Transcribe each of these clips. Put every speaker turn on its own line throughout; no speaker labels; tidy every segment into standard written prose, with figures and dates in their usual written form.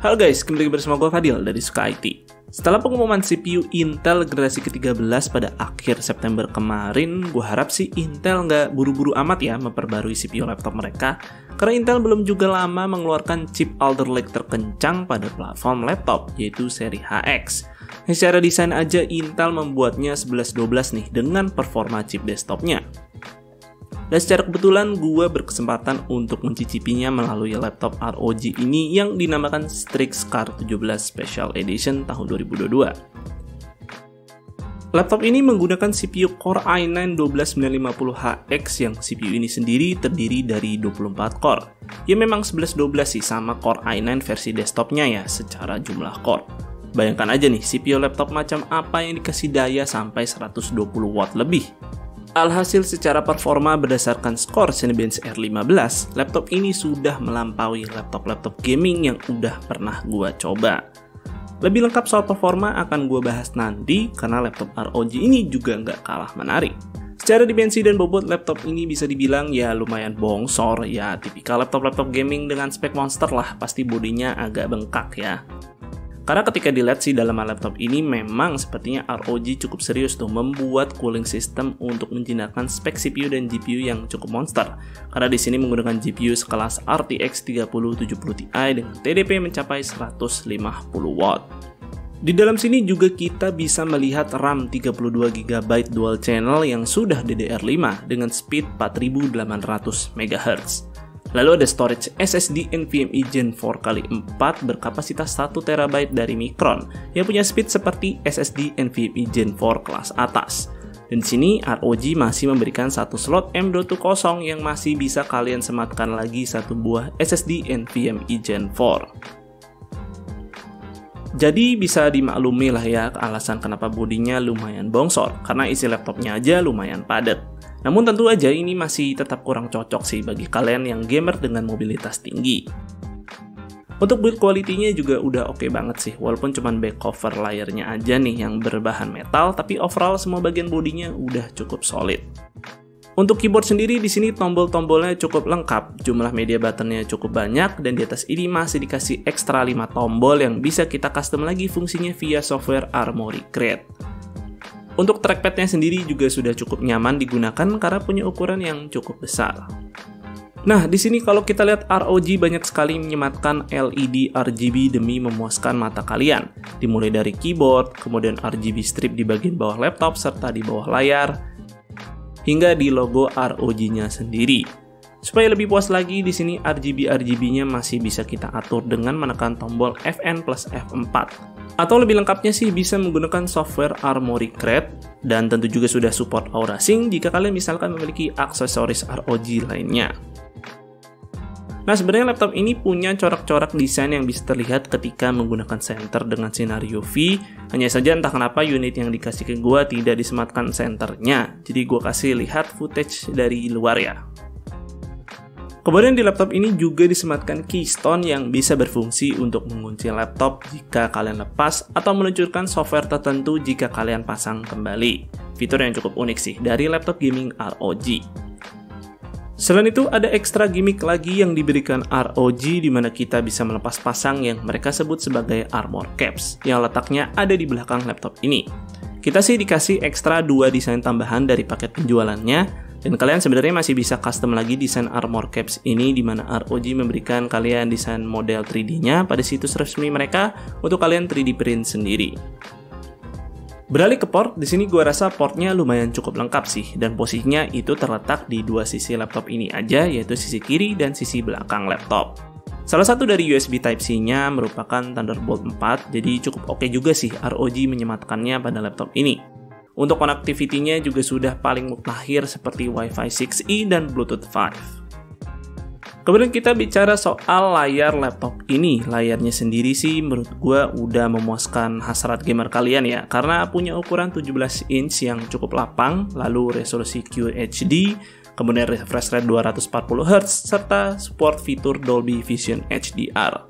Halo guys, kembali bersama gue Fadil dari Suka IT. Setelah pengumuman CPU Intel generasi ke-13 pada akhir September kemarin, gue harap sih Intel nggak buru-buru amat ya memperbarui CPU laptop mereka, karena Intel belum juga lama mengeluarkan chip Alder Lake terkencang pada platform laptop, yaitu seri HX. Secara desain aja Intel membuatnya 1112 nih dengan performa chip desktopnya. Dan secara kebetulan gue berkesempatan untuk mencicipinya melalui laptop ROG ini yang dinamakan Strix Car 17 Special Edition tahun 2022. Laptop ini menggunakan CPU Core i9-12950HX yang CPU ini sendiri terdiri dari 24 core. Ya memang 1112 sih sama Core i9 versi desktopnya ya secara jumlah core. Bayangkan aja nih CPU laptop macam apa yang dikasih daya sampai 120 watt lebih. Alhasil secara performa berdasarkan skor Cinebench R15, laptop ini sudah melampaui laptop-laptop gaming yang udah pernah gua coba. Lebih lengkap soal performa akan gua bahas nanti karena laptop ROG ini juga nggak kalah menarik. Secara dimensi dan bobot laptop ini bisa dibilang ya lumayan bongsor, ya tipikal laptop-laptop gaming dengan spek monster lah, pasti bodinya agak bengkak ya. Karena ketika dilihat sih dalam laptop ini memang sepertinya ROG cukup serius tuh membuat cooling system untuk menjinakkan spek CPU dan GPU yang cukup monster. Karena di sini menggunakan GPU sekelas RTX 3070 Ti dengan TDP mencapai 150 watt. Di dalam sini juga kita bisa melihat RAM 32GB dual channel yang sudah DDR5 dengan speed 4800 MHz. Lalu ada storage SSD NVMe Gen 4x4 berkapasitas 1TB dari Micron yang punya speed seperti SSD NVMe Gen 4 kelas atas. Dan di sini ROG masih memberikan satu slot M.2 yang masih bisa kalian sematkan lagi satu buah SSD NVMe Gen 4. Jadi bisa dimaklumi lah ya alasan kenapa bodinya lumayan bongsor, karena isi laptopnya aja lumayan padat. Namun tentu aja ini masih tetap kurang cocok sih bagi kalian yang gamer dengan mobilitas tinggi. Untuk build quality-nya juga udah oke banget sih, walaupun cuman back cover layarnya aja nih yang berbahan metal, tapi overall semua bagian bodinya udah cukup solid. Untuk keyboard sendiri di sini tombol-tombolnya cukup lengkap, jumlah media buttonnya cukup banyak, dan di atas ini masih dikasih ekstra 5 tombol yang bisa kita custom lagi fungsinya via software Armoury Crate. Untuk trackpad-nya sendiri juga sudah cukup nyaman digunakan karena punya ukuran yang cukup besar. Nah, di sini kalau kita lihat ROG banyak sekali menyematkan LED RGB demi memuaskan mata kalian. Dimulai dari keyboard, kemudian RGB strip di bagian bawah laptop serta di bawah layar, hingga di logo ROG-nya sendiri. Supaya lebih puas lagi, di sini RGB-RGB-nya masih bisa kita atur dengan menekan tombol Fn plus F4. Atau lebih lengkapnya sih bisa menggunakan software Armoury Crate, dan tentu juga sudah support Aura Sync jika kalian misalkan memiliki aksesoris ROG lainnya. Nah, sebenarnya laptop ini punya corak-corak desain yang bisa terlihat ketika menggunakan center dengan sinar UV. Hanya saja entah kenapa unit yang dikasih ke gua tidak disematkan senternya. Jadi gua kasih lihat footage dari luar ya. Kemudian di laptop ini juga disematkan keystone yang bisa berfungsi untuk mengunci laptop jika kalian lepas atau meluncurkan software tertentu jika kalian pasang kembali. Fitur yang cukup unik sih dari laptop gaming ROG. Selain itu ada ekstra gimmick lagi yang diberikan ROG di mana kita bisa melepas pasang yang mereka sebut sebagai armor caps yang letaknya ada di belakang laptop ini. Kita sih dikasih ekstra 2 desain tambahan dari paket penjualannya. Dan kalian sebenarnya masih bisa custom lagi desain armor caps ini di mana ROG memberikan kalian desain model 3D-nya pada situs resmi mereka untuk kalian 3D print sendiri. Beralih ke port, di sini gue rasa portnya lumayan cukup lengkap sih dan posisinya itu terletak di 2 sisi laptop ini aja, yaitu sisi kiri dan sisi belakang laptop. Salah satu dari USB Type-C-nya merupakan Thunderbolt 4, jadi cukup oke juga sih ROG menyematkannya pada laptop ini. Untuk connectivity-nya juga sudah paling mutakhir seperti Wi-Fi 6E dan Bluetooth 5. Kemudian kita bicara soal layar laptop ini. Layarnya sendiri sih menurut gue udah memuaskan hasrat gamer kalian ya, karena punya ukuran 17 inch yang cukup lapang, lalu resolusi QHD, kemudian refresh rate 240Hz, serta support fitur Dolby Vision HDR.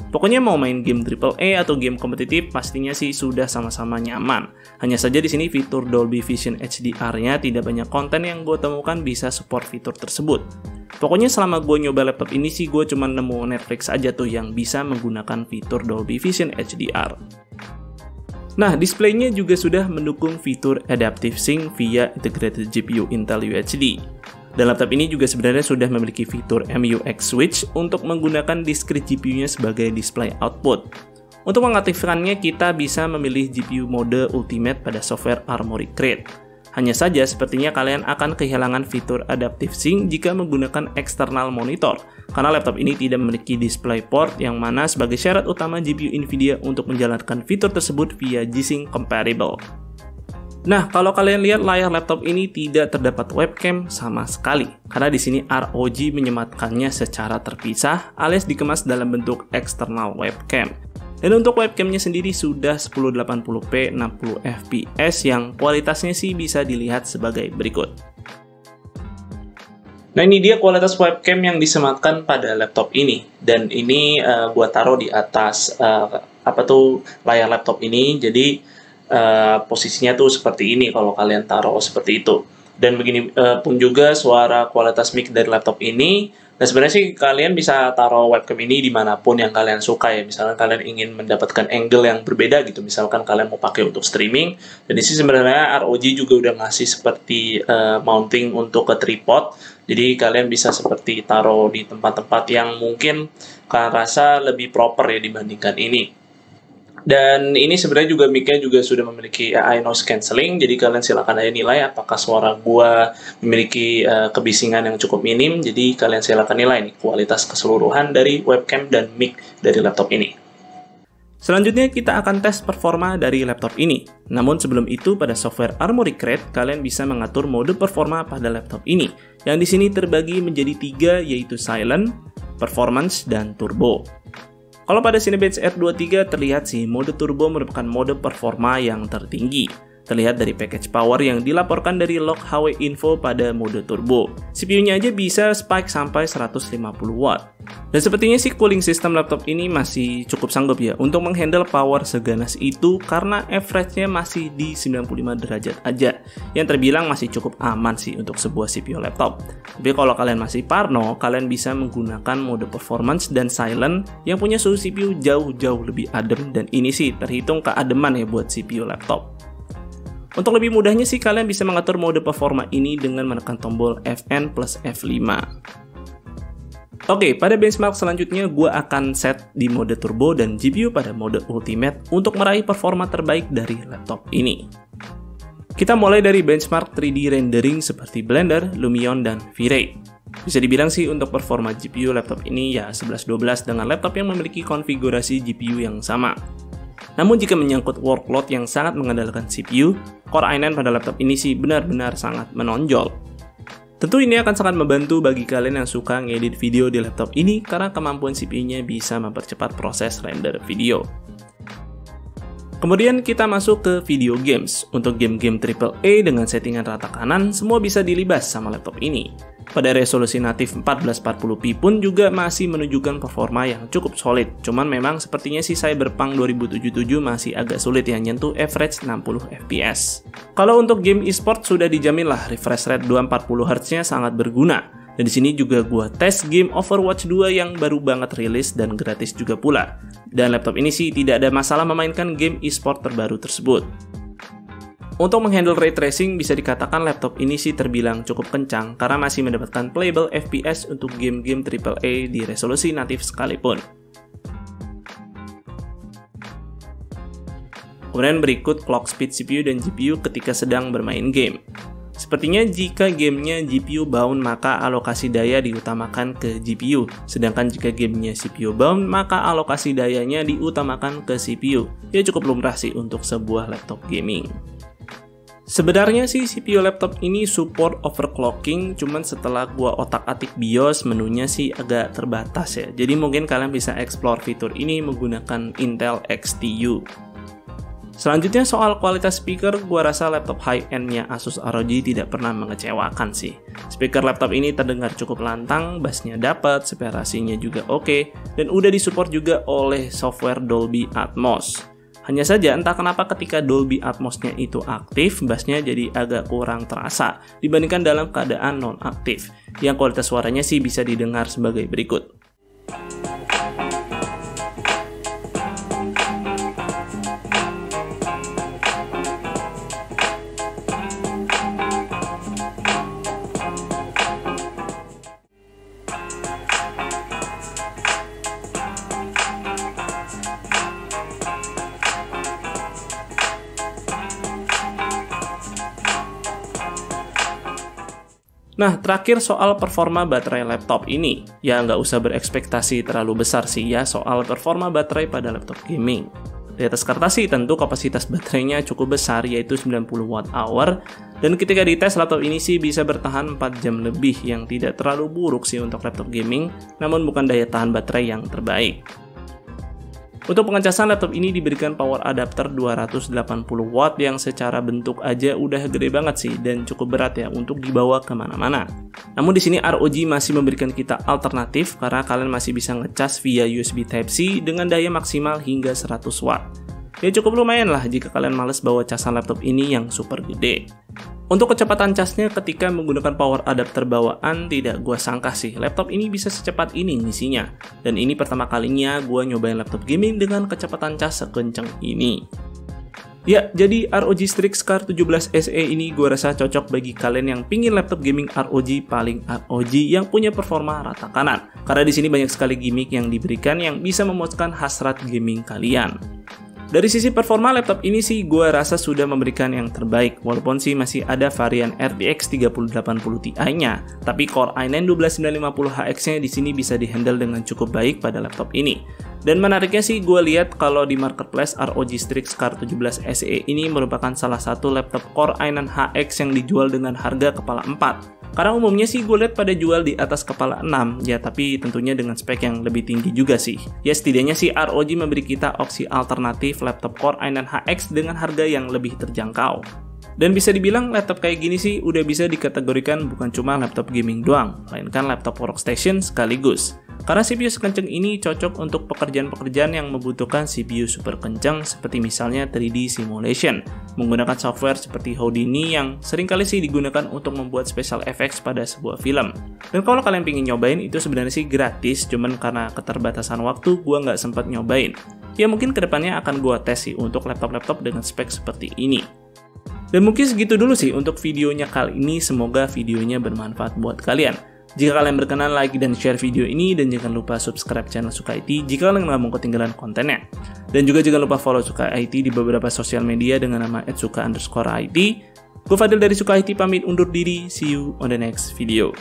Pokoknya mau main game AAA atau game kompetitif pastinya sih sudah sama-sama nyaman. Hanya saja di sini fitur Dolby Vision HDR-nya tidak banyak konten yang gue temukan bisa support fitur tersebut. Pokoknya selama gue nyoba laptop ini sih gue cuma nemu Netflix aja tuh yang bisa menggunakan fitur Dolby Vision HDR. Nah, displaynya juga sudah mendukung fitur Adaptive Sync via integrated GPU Intel UHD. Dan laptop ini juga sebenarnya sudah memiliki fitur MUX Switch untuk menggunakan discrete GPU-nya sebagai display output. Untuk mengaktifkannya, kita bisa memilih GPU mode Ultimate pada software Armoury Crate. Hanya saja, sepertinya kalian akan kehilangan fitur Adaptive Sync jika menggunakan external monitor, karena laptop ini tidak memiliki DisplayPort yang mana sebagai syarat utama GPU Nvidia untuk menjalankan fitur tersebut via G-Sync compatible. Nah, kalau kalian lihat layar laptop ini tidak terdapat webcam sama sekali, karena di sini ROG menyematkannya secara terpisah alias dikemas dalam bentuk eksternal webcam. Dan untuk webcamnya sendiri sudah 1080p 60 fps yang kualitasnya sih bisa dilihat sebagai berikut. Nah, ini dia kualitas webcam yang disematkan pada laptop ini, dan ini gua taruh di atas layar laptop ini. Jadi posisinya tuh seperti ini kalau kalian taruh seperti itu. Dan begini pun juga suara kualitas mic dari laptop ini. Nah, sebenarnya sih kalian bisa taruh webcam ini dimanapun yang kalian suka ya. Misalkan kalian ingin mendapatkan angle yang berbeda gitu. Misalkan kalian mau pakai untuk streaming. Dan di sini sebenarnya ROG juga udah ngasih seperti mounting untuk ke tripod. Jadi kalian bisa seperti taruh di tempat-tempat yang mungkin kalian rasa lebih proper ya dibandingkan ini. Dan ini sebenarnya juga mic-nya juga sudah memiliki AI noise cancelling, jadi kalian silakan aja nilai apakah suara gua memiliki kebisingan yang cukup minim. Jadi kalian silakan nilai nih kualitas keseluruhan dari webcam dan mic dari laptop ini. Selanjutnya kita akan tes performa dari laptop ini. Namun sebelum itu pada software Armoury Crate kalian bisa mengatur mode performa pada laptop ini, yang di sini terbagi menjadi 3 yaitu Silent, Performance, dan Turbo. Kalau pada Cinebench R23 terlihat sih mode turbo merupakan mode performa yang tertinggi. Terlihat dari package power yang dilaporkan dari log HW Info pada mode turbo. CPU-nya aja bisa spike sampai 150 watt. Dan sepertinya sih cooling system laptop ini masih cukup sanggup ya untuk menghandle power seganas itu karena average-nya masih di 95 derajat aja. Yang terbilang masih cukup aman sih untuk sebuah CPU laptop. Tapi kalau kalian masih parno, kalian bisa menggunakan mode performance dan silent yang punya suhu CPU jauh-jauh lebih adem, dan ini sih terhitung keademan ya buat CPU laptop. Untuk lebih mudahnya sih kalian bisa mengatur mode performa ini dengan menekan tombol Fn plus F5. Oke, pada benchmark selanjutnya gue akan set di mode turbo dan GPU pada mode ultimate untuk meraih performa terbaik dari laptop ini. Kita mulai dari benchmark 3D rendering seperti Blender, Lumion, dan V-Ray. Bisa dibilang sih untuk performa GPU laptop ini ya 11-12 dengan laptop yang memiliki konfigurasi GPU yang sama. Namun jika menyangkut workload yang sangat mengandalkan CPU, Core i9 pada laptop ini sih benar-benar sangat menonjol. Tentu ini akan sangat membantu bagi kalian yang suka ngedit video di laptop ini karena kemampuan CPU-nya bisa mempercepat proses render video. Kemudian kita masuk ke video games. Untuk game-game AAA dengan settingan rata kanan, semua bisa dilibas sama laptop ini. Pada resolusi natif 1440p pun juga masih menunjukkan performa yang cukup solid. Cuman memang sepertinya si Cyberpunk 2077 masih agak sulit ya nyentuh average 60 fps. Kalau untuk game e-sport sudah dijamin lah refresh rate 240Hz-nya sangat berguna. Dan di sini juga gua tes game Overwatch 2 yang baru banget rilis dan gratis juga pula. Dan laptop ini sih tidak ada masalah memainkan game e-sport terbaru tersebut. Untuk menghandle ray tracing bisa dikatakan laptop ini sih terbilang cukup kencang karena masih mendapatkan playable FPS untuk game-game AAA di resolusi natif sekalipun. Kemudian berikut clock speed CPU dan GPU ketika sedang bermain game. Sepertinya jika gamenya GPU bound maka alokasi daya diutamakan ke GPU, sedangkan jika gamenya CPU bound maka alokasi dayanya diutamakan ke CPU. Ya cukup lumrah sih untuk sebuah laptop gaming. Sebenarnya sih CPU laptop ini support overclocking, cuman setelah gua otak-atik BIOS menunya sih agak terbatas ya. Jadi mungkin kalian bisa explore fitur ini menggunakan Intel XTU. Selanjutnya soal kualitas speaker, gua rasa laptop high-end-nya Asus ROG tidak pernah mengecewakan sih. Speaker laptop ini terdengar cukup lantang, bassnya dapat, separasinya juga oke, dan udah disupport juga oleh software Dolby Atmos. Hanya saja entah kenapa ketika Dolby Atmos-nya itu aktif, bassnya jadi agak kurang terasa dibandingkan dalam keadaan non-aktif, yang kualitas suaranya sih bisa didengar sebagai berikut. Nah, terakhir soal performa baterai laptop ini. Ya, nggak usah berekspektasi terlalu besar sih ya soal performa baterai pada laptop gaming. Di atas kertas sih tentu kapasitas baterainya cukup besar, yaitu 90 Wh, dan ketika dites laptop ini sih bisa bertahan 4 jam lebih, yang tidak terlalu buruk sih untuk laptop gaming, namun bukan daya tahan baterai yang terbaik. Untuk pengecasan, laptop ini diberikan power adapter 280 watt yang secara bentuk aja udah gede banget sih dan cukup berat ya untuk dibawa kemana-mana. Namun di sini ROG masih memberikan kita alternatif karena kalian masih bisa ngecas via USB Type-C dengan daya maksimal hingga 100 watt. Ya cukup lumayan lah jika kalian males bawa casan laptop ini yang super gede. Untuk kecepatan casnya ketika menggunakan power adapter bawaan, tidak gua sangka sih laptop ini bisa secepat ini ngisinya. Dan ini pertama kalinya gua nyobain laptop gaming dengan kecepatan cas sekencang ini. Ya, jadi ROG Strix Car 17 SE ini gua rasa cocok bagi kalian yang pingin laptop gaming ROG paling ROG yang punya performa rata kanan. Karena di sini banyak sekali gimmick yang diberikan yang bisa memuaskan hasrat gaming kalian. Dari sisi performa laptop ini sih gue rasa sudah memberikan yang terbaik, walaupun sih masih ada varian RTX 3080 Ti-nya, tapi Core i9 12950HX-nya di sini bisa dihandle dengan cukup baik pada laptop ini. Dan menariknya sih gue lihat kalau di marketplace ROG Strix Car 17 SE ini merupakan salah satu laptop Core i9 HX yang dijual dengan harga kepala 4. Karena umumnya sih gue lihat pada jual di atas kepala 6, ya tapi tentunya dengan spek yang lebih tinggi juga sih. Ya setidaknya sih ROG memberi kita opsi alternatif laptop Core i9 HX dengan harga yang lebih terjangkau. Dan bisa dibilang laptop kayak gini sih udah bisa dikategorikan bukan cuma laptop gaming doang, melainkan laptop workstation sekaligus. Karena CPU sekencang ini cocok untuk pekerjaan-pekerjaan yang membutuhkan CPU super kencang seperti misalnya 3D simulation, menggunakan software seperti Houdini yang seringkali sih digunakan untuk membuat special effects pada sebuah film. Dan kalau kalian pengen nyobain itu sebenarnya sih gratis, cuman karena keterbatasan waktu gua nggak sempat nyobain. Ya mungkin kedepannya akan gua tes sih untuk laptop-laptop dengan spek seperti ini. Dan mungkin segitu dulu sih untuk videonya kali ini, semoga videonya bermanfaat buat kalian. Jika kalian berkenan, like dan share video ini, dan jangan lupa subscribe channel Suka IT jika kalian nggak mau ketinggalan kontennya. Dan juga jangan lupa follow Suka IT di beberapa sosial media dengan nama @suka_IT. Gue Fadil dari Suka IT pamit undur diri, see you on the next video.